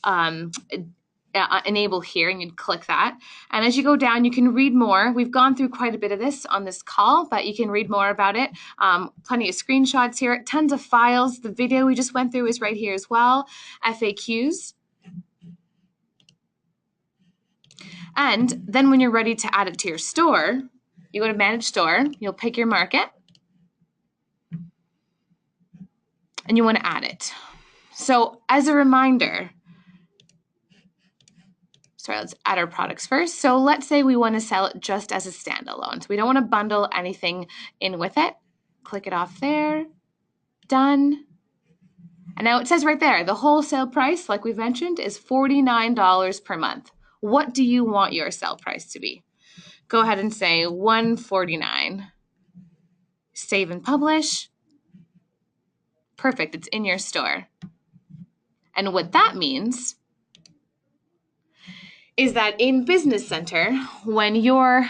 enable here, and you'd click that. And as you go down, you can read more. We've gone through quite a bit of this on this call, but you can read more about it. Plenty of screenshots here, tons of files. The video we just went through is right here as well. FAQs. And then when you're ready to add it to your store, you go to Manage Store, you'll pick your market, and you want to add it. So as a reminder, let's add our products first. So let's say we want to sell it just as a standalone. So we don't want to bundle anything in with it. Click it off there. Done. And now it says right there, the wholesale price, like we've mentioned, is $49 per month. What do you want your sale price to be? Go ahead and say $149. Save and publish. Perfect. It's in your store. And what that means is that in Business Center, when your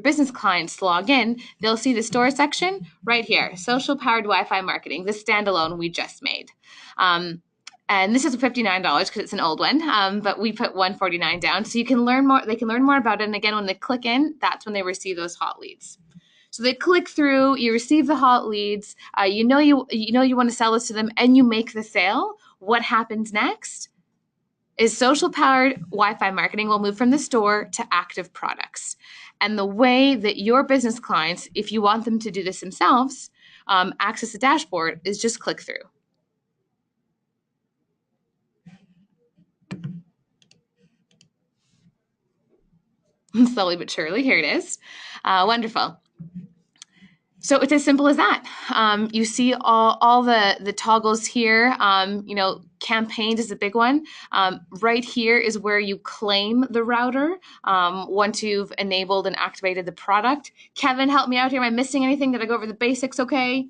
business clients log in, they'll see the store section right here, Social Powered Wi-Fi Marketing, the standalone we just made. And this is $59 because it's an old one, but we put $149 down, so you can learn more. They can learn more about it. And again, when they click in, that's when they receive those hot leads. So they click through, you receive the hot leads, you know you want to sell this to them, and you make the sale. What happens next is Social Powered Wi-Fi Marketing will move from the store to active products. And the way that your business clients, if you want them to do this themselves, access the dashboard is just click through. Slowly but surely, here it is. Wonderful. So it's as simple as that. You see all the toggles here. Campaigns is a big one. Right here is where you claim the router once you've enabled and activated the product. Kevin, help me out here. Am I missing anything? Did I go over the basics okay?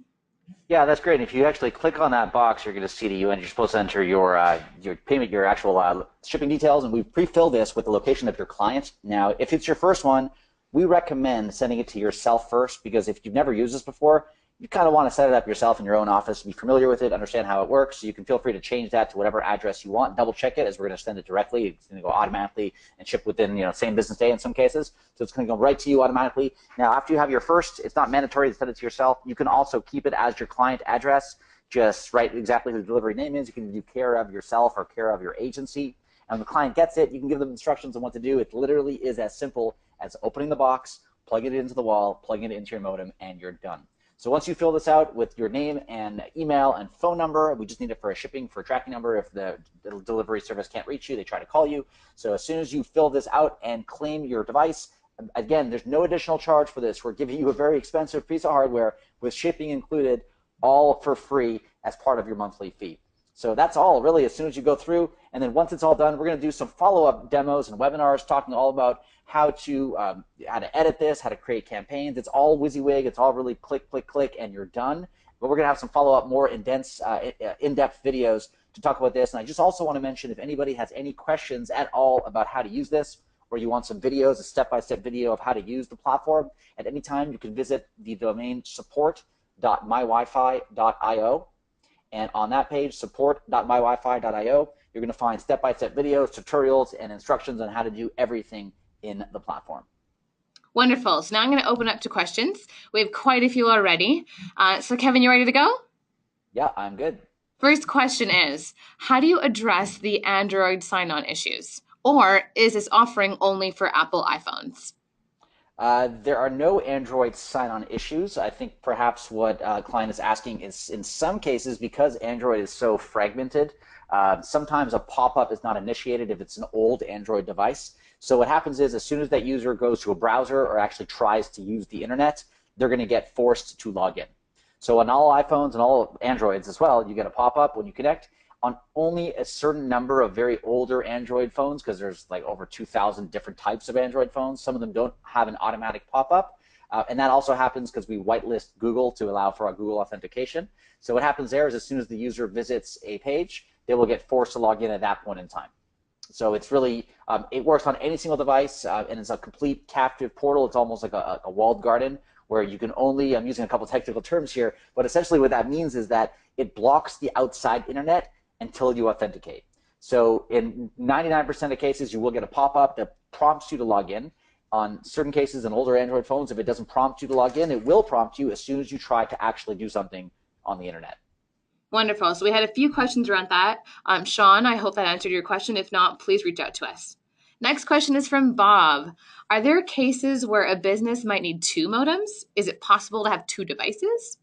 Yeah, that's great. If you actually click on that box, you're going to see that you're supposed to enter your payment, your actual shipping details, and we pre-fill this with the location of your client. Now, if it's your first one, we recommend sending it to yourself first, because if you've never used this before, you kind of want to set it up yourself in your own office, be familiar with it, understand how it works. So you can feel free to change that to whatever address you want. Double check it, as we're going to send it directly. It's going to go automatically and ship within same business day in some cases. So it's going to go right to you automatically. Now, after you have your first, it's not mandatory to send it to yourself. You can also keep it as your client address. Just write exactly who the delivery name is. You can do care of yourself or care of your agency. And when the client gets it, you can give them instructions on what to do. It literally is as simple as opening the box, plugging it into the wall, plugging it into your modem, and you're done. So once you fill this out with your name and email and phone number, we just need it for a shipping, for a tracking number. If the delivery service can't reach you, they try to call you. So as soon as you fill this out and claim your device, again, there's no additional charge for this. We're giving you a very expensive piece of hardware with shipping included, all for free as part of your monthly fee. So that's all really as soon as you go through. And then once it's all done, we're going to do some follow-up demos and webinars talking all about how to edit this, how to create campaigns. It's all WYSIWYG. It's all really click, click, click, and you're done. But we're going to have some follow-up, more in-depth videos to talk about this. And I just also want to mention, if anybody has any questions at all about how to use this, or you want some videos, a step-by-step video of how to use the platform, at any time you can visit the domain support.mywifi.io. And on that page, support.mywifi.io, you're going to find step-by-step videos, tutorials, and instructions on how to do everything in the platform. Wonderful. So now I'm going to open up to questions. We have quite a few already. So Kevin, you ready to go? Yeah, I'm good. First question is, how do you address the Android sign-on issues? Or is this offering only for Apple iPhones? There are no Android sign-on issues. I think perhaps what client is asking is, in some cases, because Android is so fragmented, sometimes a pop-up is not initiated if it's an old Android device. So what happens is, as soon as that user goes to a browser or actually tries to use the internet, they're going to get forced to log in. So on all iPhones and all Androids as well, you get a pop-up when you connect. On only a certain number of very older Android phones, because there's like over 2,000 different types of Android phones, some of them don't have an automatic pop-up. And that also happens because we whitelist Google to allow for our Google authentication. So what happens there is, as soon as the user visits a page, they will get forced to log in at that point in time. So it's really, it works on any single device, and it's a complete captive portal. It's almost like a walled garden where you can only, I'm using a couple technical terms here, but essentially what that means is that it blocks the outside internet until you authenticate. So in 99% of cases, you will get a pop-up that prompts you to log in. On certain cases in older Android phones, if it doesn't prompt you to log in, it will prompt you as soon as you try to actually do something on the internet. Wonderful. So we had a few questions around that. Sean, I hope that answered your question. If not, please reach out to us. Next question is from Bob. Are there cases where a business might need 2 modems? Is it possible to have 2 devices?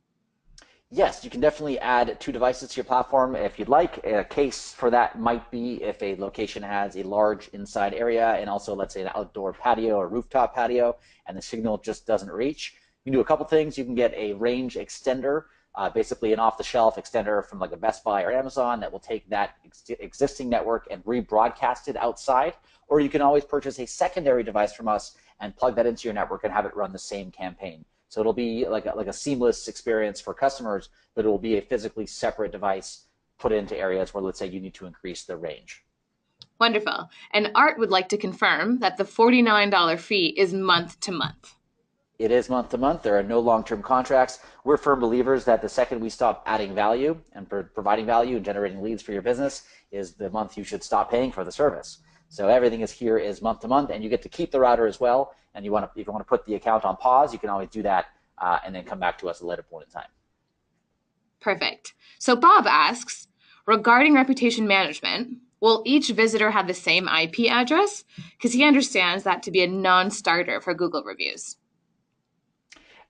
Yes, you can definitely add 2 devices to your platform if you'd like. A case for that might be if a location has a large inside area and also, let's say, an outdoor patio or rooftop patio, and the signal just doesn't reach. You can do a couple things. You can get a range extender, basically an off-the-shelf extender from like a Best Buy or Amazon that will take that existing network and rebroadcast it outside. Or you can always purchase a secondary device from us and plug that into your network and have it run the same campaign. So it'll be like a seamless experience for customers, but it will be a physically separate device put into areas where, let's say, you need to increase the range. Wonderful. And Art would like to confirm that the $49 fee is month to month. It is month to month. There are no long-term contracts. We're firm believers that the second we stop adding value and providing value and generating leads for your business is the month you should stop paying for the service. So everything is month to month, and you get to keep the router as well. And if you want to put the account on pause, you can always do that and then come back to us at a later point in time. Perfect. So Bob asks, regarding reputation management, will each visitor have the same IP address? Because he understands that to be a non-starter for Google reviews.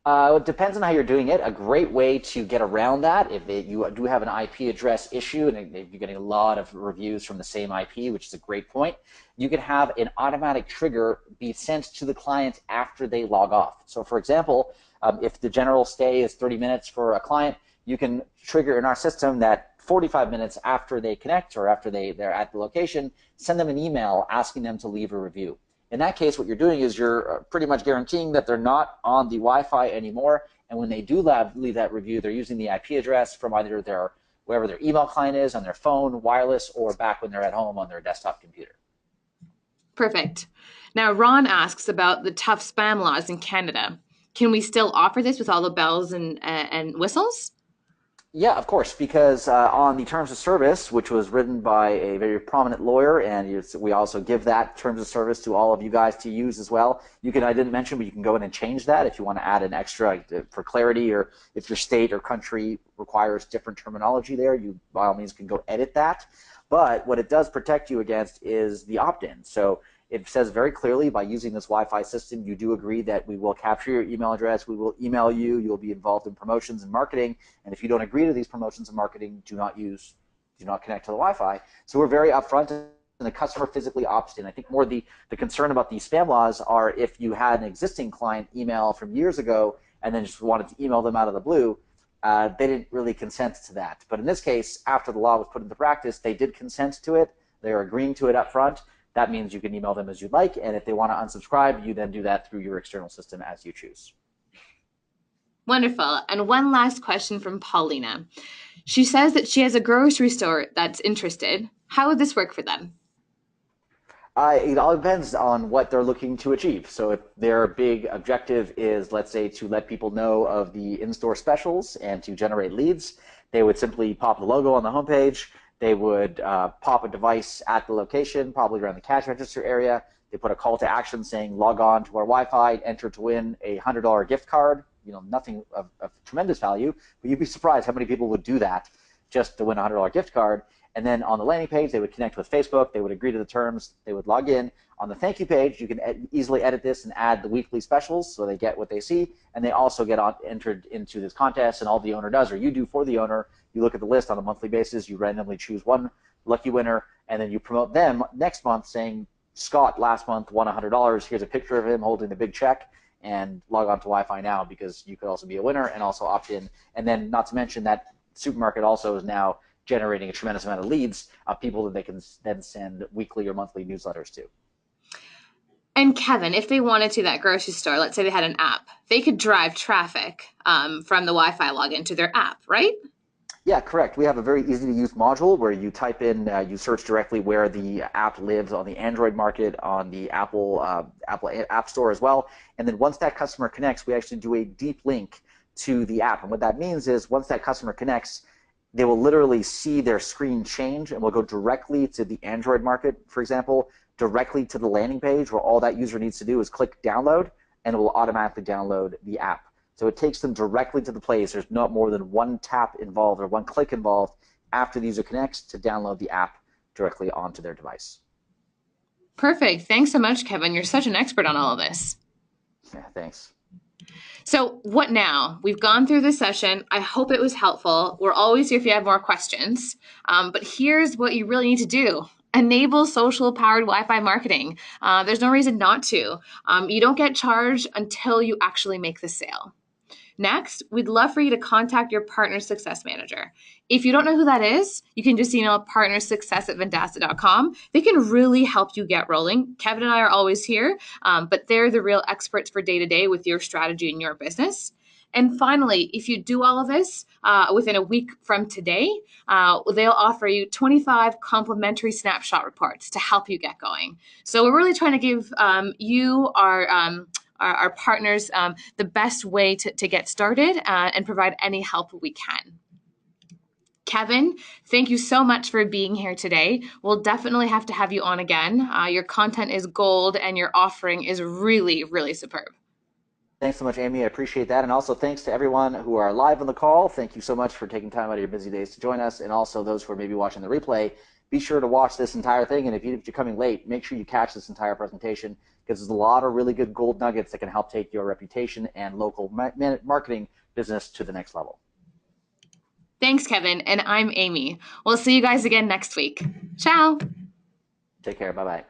It depends on how you're doing it. A great way to get around that, if you do have an IP address issue and if you're getting a lot of reviews from the same IP, which is a great point, you can have an automatic trigger be sent to the client after they log off. So for example, if the general stay is 30 minutes for a client, you can trigger in our system that 45 minutes after they connect or after they're at the location, send them an email asking them to leave a review. In that case, what you're doing is you're pretty much guaranteeing that they're not on the Wi-Fi anymore, and when they do leave that review, they're using the IP address from either wherever their email client is, on their phone, wireless, or back when they're at home on their desktop computer. Perfect. Now, Ron asks about the tough spam laws in Canada. Can we still offer this with all the bells and whistles? Yeah, of course, because on the terms of service, which was written by a very prominent lawyer, and we also give that terms of service to all of you guys to use as well. I didn't mention, but you can go in and change that if you want to add an extra for clarity, or if your state or country requires different terminology there, you by all means can go edit that. But what it does protect you against is the opt-in. So It says very clearly, by using this Wi-Fi system, you do agree that we will capture your email address, we will email you, you'll be involved in promotions and marketing, and if you don't agree to these promotions and marketing, do not connect to the Wi-Fi. So we're very upfront, and the customer physically opts in. I think more the concern about these spam laws are if you had an existing client email from years ago and then just wanted to email them out of the blue, they didn't really consent to that. But in this case, after the law was put into practice, they did consent to it. They are agreeing to it up front. That means you can email them as you'd like, and if they want to unsubscribe, you then do that through your external system as you choose. Wonderful. And one last question from Paulina. She says that she has a grocery store that's interested. How would this work for them? It all depends on what they're looking to achieve. So if their big objective is, let's say, to let people know of the in-store specials and to generate leads, they would simply pop the logo on the homepage. They would pop a device at the location, probably around the cash register area. They put a call to action saying, log on to our Wi-Fi, enter to win a $100 gift card. Nothing of tremendous value, but you'd be surprised how many people would do that just to win a $100 gift card. And then on the landing page, they would connect with Facebook. They would agree to the terms. They would log in. On the thank you page, you can easily edit this and add the weekly specials so they get what they see. And they also get entered into this contest, and all the owner does, or you do for the owner, you look at the list on a monthly basis, you randomly choose one lucky winner, and then you promote them next month saying, Scott last month won $100. Here's a picture of him holding the big check, and log on to Wi-Fi now because you could also be a winner and also opt in. And then not to mention that supermarket also is now generating a tremendous amount of leads of people that they can then send weekly or monthly newsletters to. And Kevin, if they wanted to, that grocery store, let's say they had an app, they could drive traffic from the Wi-Fi login to their app, right? Yeah, correct. We have a very easy to use module where you type in, you search directly where the app lives on the Android market, on the Apple App Store as well. And then once that customer connects, we actually do a deep link to the app. And what that means is once that customer connects, they will literally see their screen change and will go directly to the Android market, for example, directly to the landing page where all that user needs to do is click download, and it will automatically download the app. So it takes them directly to the place. There's not more than one tap involved or one click involved after the user connects to download the app directly onto their device. Perfect. Thanks so much, Kevin. You're such an expert on all of this. Yeah, thanks. So what now? We've gone through this session. I hope it was helpful. We're always here if you have more questions. But here's what you really need to do. Enable social-powered Wi-Fi marketing. There's no reason not to. You don't get charged until you actually make the sale. Next, we'd love for you to contact your partner success manager. If you don't know who that is, you can just email partnersuccess@vendasta.com. They can really help you get rolling. Kevin and I are always here, but they're the real experts for day-to-day with your strategy and your business. And finally, if you do all of this within a week from today, they'll offer you 25 complimentary snapshot reports to help you get going. So we're really trying to give you, our partners, the best way to get started and provide any help we can. Kevin, thank you so much for being here today. We'll definitely have to have you on again. Your content is gold and your offering is really, really superb. Thanks so much, Amy. I appreciate that. And also thanks to everyone who are live on the call. Thank you so much for taking time out of your busy days to join us. And also those who are maybe watching the replay, be sure to watch this entire thing. And if you're coming late, make sure you catch this entire presentation because there's a lot of really good gold nuggets that can help take your reputation and local marketing business to the next level. Thanks, Kevin. And I'm Amy. We'll see you guys again next week. Ciao. Take care. Bye-bye.